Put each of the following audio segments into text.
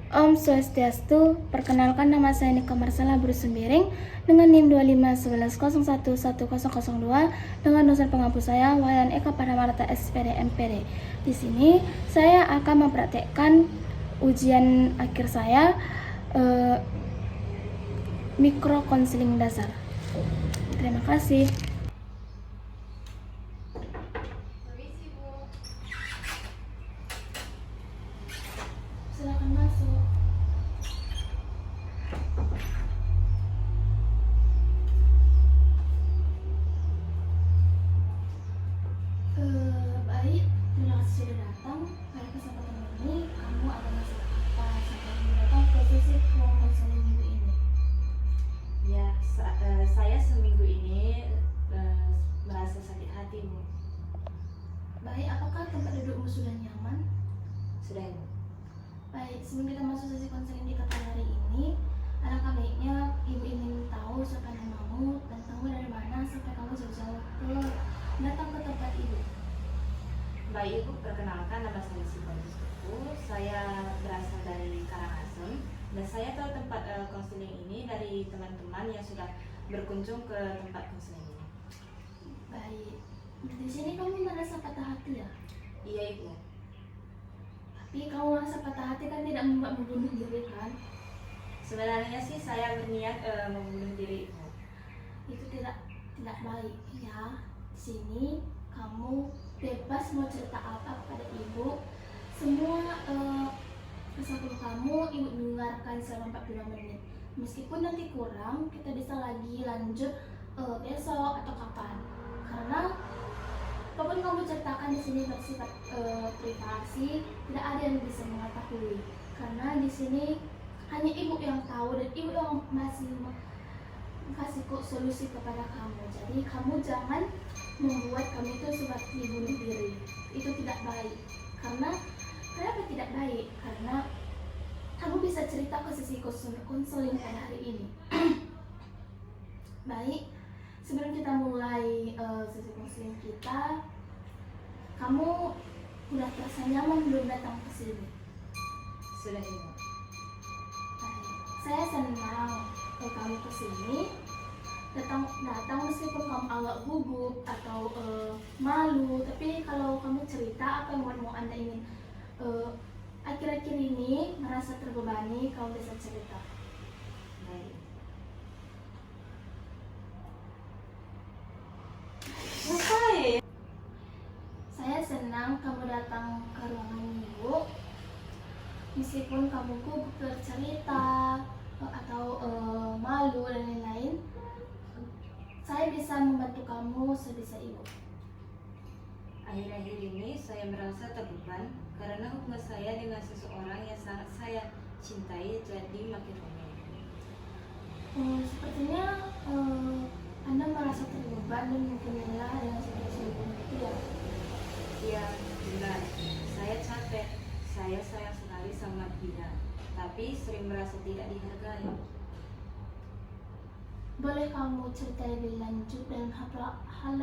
Om Swastiastu, perkenalkan nama saya Nika Marsala Brusembiring dengan NIM 2511011002 dengan dosen penghapus saya Wayan Eka Padamarta SPD MPD. Di sini saya akan mempraktekkan ujian akhir saya mikro konseling dasar. Terima kasih. Silakan masuk. Baik, terima kasih sudah datang. Pada kesempatan ini, kamu ada masalah apa sampai datang ke sesi konseling minggu ini? Ya, saya seminggu ini merasa sakit hati, Bu. Baik, apakah tempat dudukmu sudah nyaman? Sudah, Bu. Baik, sebelum kita masuk sesi konseling di kata hari ini, alangkah baiknya ibu ingin tahu siapa namamu dan kamu dari mana sampai kamu jauh-jauh datang ke tempat ibu. Baik, Ibu, perkenalkan nama saya Sikontus Tuku. Saya berasal dari Karangasem dan saya tahu tempat konseling ini dari teman-teman yang sudah berkunjung ke tempat konseling ini. Baik, di sini kamu merasa patah hati ya? Iya, Ibu. Tapi kamu merasa patah hati kan tidak membuat membunuh diri kan? Sebenarnya sih saya berniat membunuh diri, Ibu. Itu tidak baik ya. Di sini kamu bebas mau cerita apa pada ibu. Semua kesalahan kamu ibu dengarkan selama 45 menit. Meskipun nanti kurang, kita bisa lagi lanjut besok atau kapan. Karena apapun kamu ceritakan di sini bersifat privasi, tidak ada yang bisa mengetahui. Karena di sini hanya ibu yang tahu dan ibu yang masih kasih solusi kepada kamu. Jadi kamu jangan membuat kamu itu seperti bunuh diri. Itu tidak baik. Karena kenapa tidak baik? Karena kamu bisa cerita ke sesi konseling pada hari ini. Baik, sebelum kita mulai sesi konseling kita, kamu udah terasa nyaman belum datang ke sini? Sudah, Ibu. Baik, saya senang kalau kamu ke sini. Datang meskipun kamu agak gugup atau malu, tapi kalau kamu cerita apa yang mau Anda ingin akhir-akhir ini merasa terbebani, kamu bisa cerita. Baik. Saya senang kamu datang ke ruangan ibu, meskipun kamu gugup bercerita atau malu dan lain-lain. Saya bisa membantu kamu sebisa ibu. Akhir-akhir ini saya merasa terbeban karena hubungan saya dengan seseorang yang sangat saya cintai jadi makin rumit. Sepertinya Anda merasa terbeban dan mungkin lelah dengan situasi itu ya? Iya, benar. Saya capek. Saya sayang sekali sama dia, tapi sering merasa tidak dihargai. Boleh kamu cerita lebih lanjut dan hal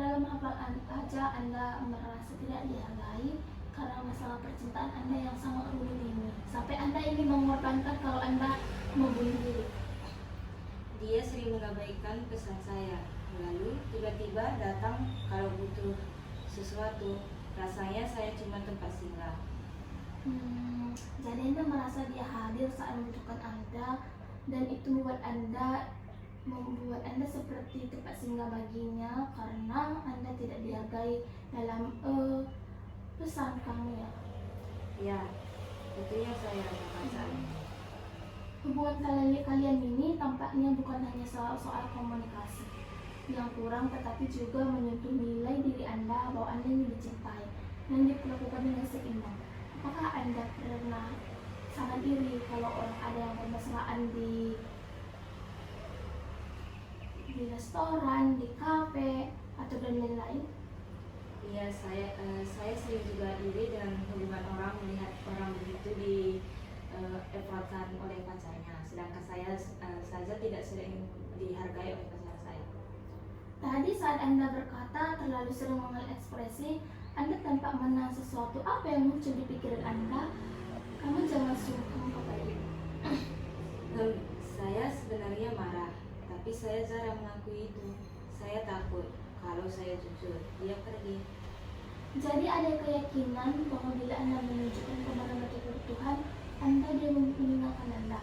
dalam aja Anda merasa tidak dihargai karena masalah percintaan Anda yang sangat rumit ini, sampai Anda ingin mengorbankan kalau Anda membunuh diri. Dia sering mengabaikan pesan saya, lalu tiba-tiba datang kalau butuh sesuatu. Rasanya saya cuma tempat singgah. Jadi Anda merasa dia hadir saat membutuhkan Anda dan itu membuat Anda seperti tempat singgah baginya karena Anda tidak dihargai dalam pesan kamu ya. Ya, itu yang saya rasakan saat ini. Hubungan kalian ini tampaknya bukan hanya soal komunikasi yang kurang, tetapi juga menyentuh nilai diri Anda bahwa Anda ini dicintai dan diperlakukan dengan seimbang. Apakah Anda pernah sangat iri kalau orang ada yang bermesraan di restoran, di kafe, atau dan lain-lain? Iya, saya sering juga iri dengan hubungan orang melihat orang begitu dieffortkan oleh pacarnya, sedangkan saya saja tidak sering dihargai oleh pacar saya. Tadi saat Anda berkata terlalu sering mengekspresi, Anda tampak menang sesuatu. Apa yang muncul di pikiran Anda? Kamu jangan sungkan kepada ibu. tapi saya jarang mengakui itu. Saya takut kalau saya jujur, dia pergi. Jadi ada keyakinan bahwa bila Anda menunjukkan kebenaran kepada Tuhan, Anda dia meninggalkan Anda.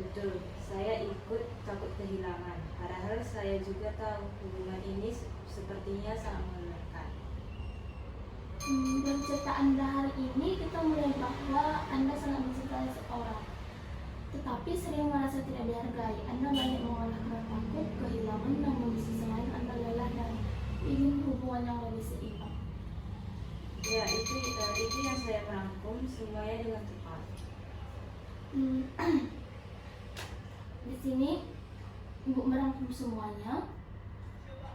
Betul, saya ikut takut kehilangan. Padahal saya juga tahu hubungan ini sepertinya sangat melelahkan. Dari cerita Anda hari ini, kita melihat bahwa Anda sangat mencintai seorang, tetapi sering merasa tidak dihargai. Anda banyak mengolah karena takut kehilangan, namun di sisi lain Anda lelah dan ingin hubungan yang lebih seimbang. Ya, itu yang saya merangkum semuanya dengan tepat. Di sini Ibu merangkum semuanya.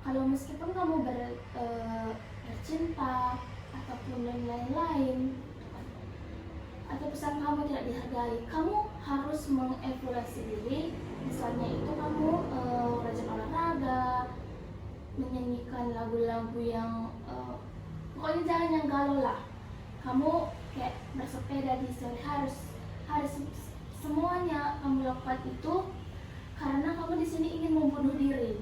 Kalau meskipun kamu bercinta ataupun lain-lain, atau pesan kamu tidak dihargai, kamu harus mengevaluasi diri. Misalnya itu kamu rajin olahraga, menyanyikan lagu-lagu yang pokoknya jangan yang galau lah. Kamu kayak bersepeda di sore, harus semuanya kamu lakukan itu karena kamu di sini ingin membunuh diri.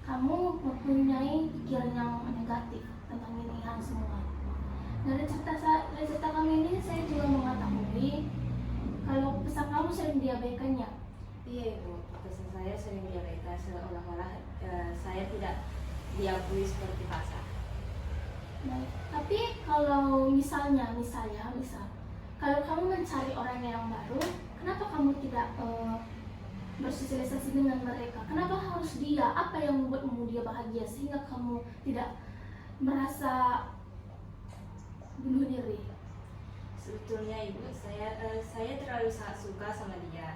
Kamu mempunyai pikiran yang negatif tentang ini semua. Dari cerita kami ini saya juga mengetahui kalau pesan kamu sering diabaikannya. Iya Ibu, pesan saya sering diabaikan seolah-olah saya tidak diakui seperti pasar. Nah, tapi kalau misal kalau kamu mencari orang yang baru, kenapa kamu tidak bersosialisasi dengan mereka? Kenapa harus dia? Apa yang membuatmu dia bahagia sehingga kamu tidak merasa bunuh diri? Sebetulnya Ibu, saya terlalu sangat suka sama dia.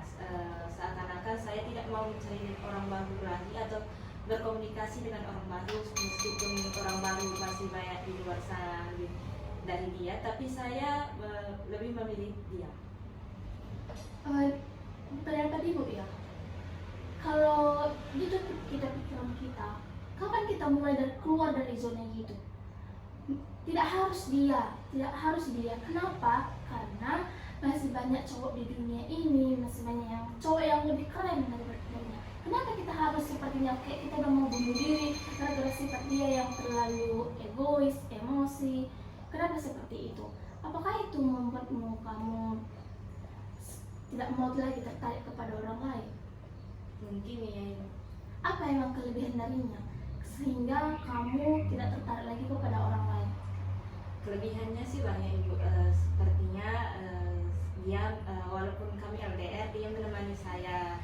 Seakan-akan saya tidak mau mencari orang baru lagi atau berkomunikasi dengan orang baru, meskipun orang baru masih banyak di luar sana dari dia, tapi saya lebih memilih dia. Pendapat Ibu ya, kalau gitu pikiran kita, kapan kita mulai keluar dari zona gitu? Tidak harus dia. Kenapa? Karena masih banyak cowok di dunia ini, masih banyak cowok yang lebih keren daripada dia. Kenapa kita harus sepertinya kayak kita udah mau bunuh diri gara-gara sifat dia yang terlalu egois, emosi? Kenapa seperti itu? Apakah itu membuatmu kamu tidak mau lagi tertarik kepada orang lain? Mungkin ya Ibu. Apa emang kelebihan darinya sehingga kamu tidak tertarik lagi kepada orang lain? Kelebihannya sih banyak Ibu. Sepertinya dia walaupun kami LDR, dia menemani saya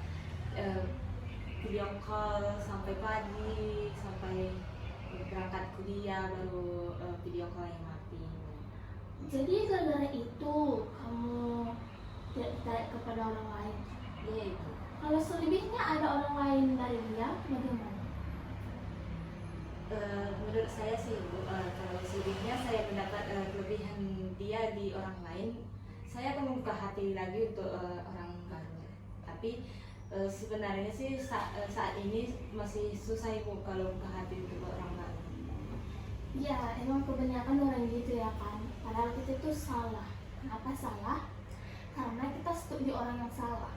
video call sampai pagi, sampai berangkat kuliah baru video call yang mati. Jadi gara-gara itu kamu tidak tertarik kepada orang lain? Iya Ibu. Kalau selebihnya ada orang lain dari dia, bagaimana? Menurut saya sih Ibu, kalau selebihnya saya mendapat kelebihan dia di orang lain, saya akan membuka hati lagi untuk orang baru. Tapi sebenarnya sih saat ini masih susah Ibu kalau buka hati untuk orang baru. Ya, emang kebanyakan orang gitu ya kan. Padahal kita itu salah. Kenapa salah? Karena kita setuju orang yang salah.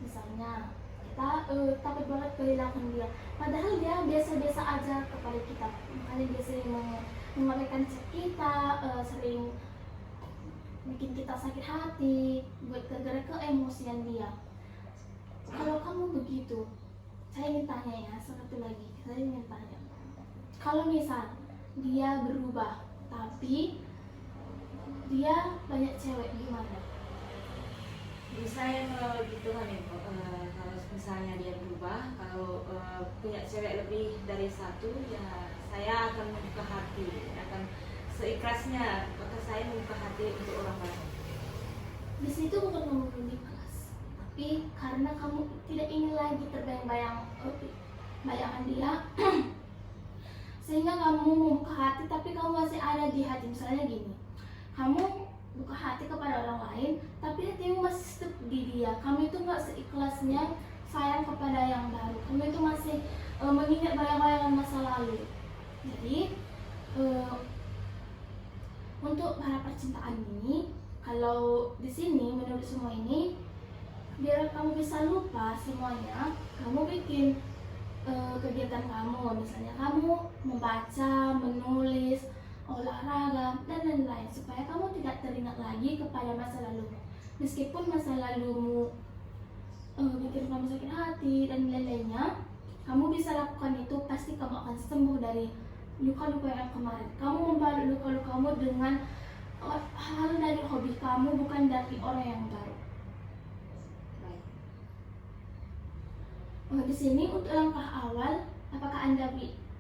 Misalnya kita takut banget kehilangan dia, padahal dia biasa-biasa aja kepada kita. Makanya dia sering mengabaikan chat kita, sering bikin kita sakit hati buat gara-gara keemosian dia. Kalau kamu begitu, saya ingin tanya ya, satu lagi saya ingin tanya, kalau misal dia berubah tapi dia banyak cewek, gimana? Bisa yang kalau gitu kan Ibu, kalau misalnya dia berubah, kalau punya cewek lebih dari satu, ya saya akan membuka hati, akan seikhlasnya, maka saya membuka hati untuk orang baru. Di situ bukan kamu belum ikhlas, tapi karena kamu tidak ingin lagi terbayang-bayang bayangan dia, sehingga kamu membuka hati, tapi kamu masih ada di hati. Misalnya gini, kamu buka hati kepada orang lain, tapi hatimu masih stuck di dia. Kamu itu nggak seikhlasnya sayang kepada yang baru. Kamu itu masih mengingat bayang-bayangan masa lalu. Jadi untuk para percintaan ini, kalau di sini menurut semua ini, biar kamu bisa lupa semuanya, kamu bikin kegiatan kamu, misalnya kamu membaca, menulis, olahraga, dan lain-lain, supaya kamu tidak teringat lagi kepada masa lalumu. Meskipun masa lalumu bikin kamu sakit hati dan lain-lainnya, kamu bisa lakukan itu, pasti kamu akan sembuh dari luka-luka yang kemarin. Kamu membalut luka-lukamu dengan hal dari hobi kamu, bukan dari orang yang baru. Baik. Di sini untuk langkah awal, apakah Anda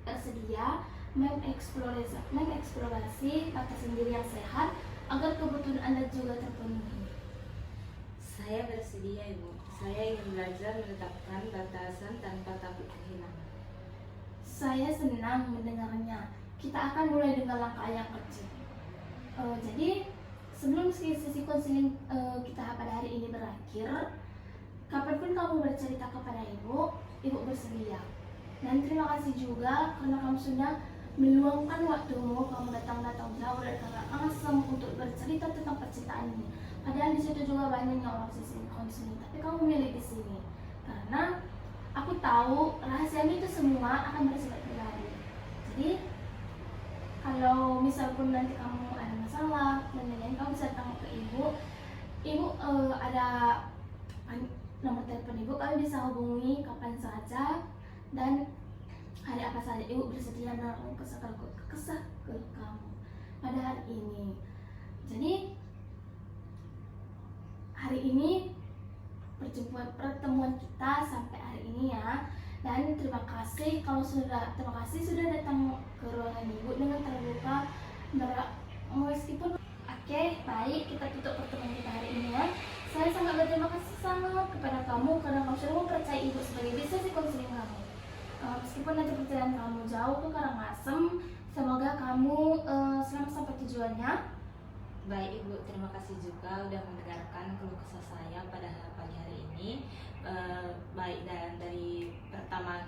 bersedia mengeksplorasi kata sendiri yang sehat agar kebutuhan Anda juga terpenuhi? Saya bersedia, Ibu. Saya ingin belajar menetapkan batasan tanpa takut kehilangan. Saya senang mendengarnya. Kita akan mulai dengan langkah yang kecil. Jadi sebelum sesi konseling kita pada hari ini berakhir, kapanpun kamu bercerita kepada ibu bersedia. Dan terima kasih juga karena kamu sudah meluangkan waktumu, kamu datang jauh dari Karangasem untuk bercerita tentang percintaan ini. Padahal di situ juga banyaknya orang sesi konseling, tapi kamu milih di sini karena aku tahu rahasianya itu semua akan bersifat pribadi. Jadi kalau misal pun nanti kamu ada masalah dan lain-lain, kamu bisa datang ke ibu. Ada nomor telepon ibu, kamu bisa hubungi kapan saja dan hari apa saja ibu bersedia menaruh kesah ke kamu pada hari ini. Jadi hari ini pertemuan kita sampai hari ini ya. Dan terima kasih sudah datang ke ruangan ibu dengan terbuka. Meskipun baik, kita tutup pertemuan kita hari ini ya. Saya sangat berterima kasih sangat kepada kamu karena kamu sudah mempercayai ibu sebagai sesi konseling kamu. Meskipun nanti perjalanan kamu jauh ke Karangasem, semoga kamu selamat sampai tujuannya. Baik, Ibu, terima kasih juga udah mendengarkan keluh kesah saya pada pagi hari ini. Baik, dan dari pertama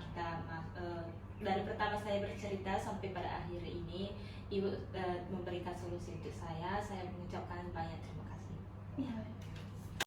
saya bercerita sampai pada akhir ini, Ibu memberikan solusi untuk saya mengucapkan banyak terima kasih. Ya.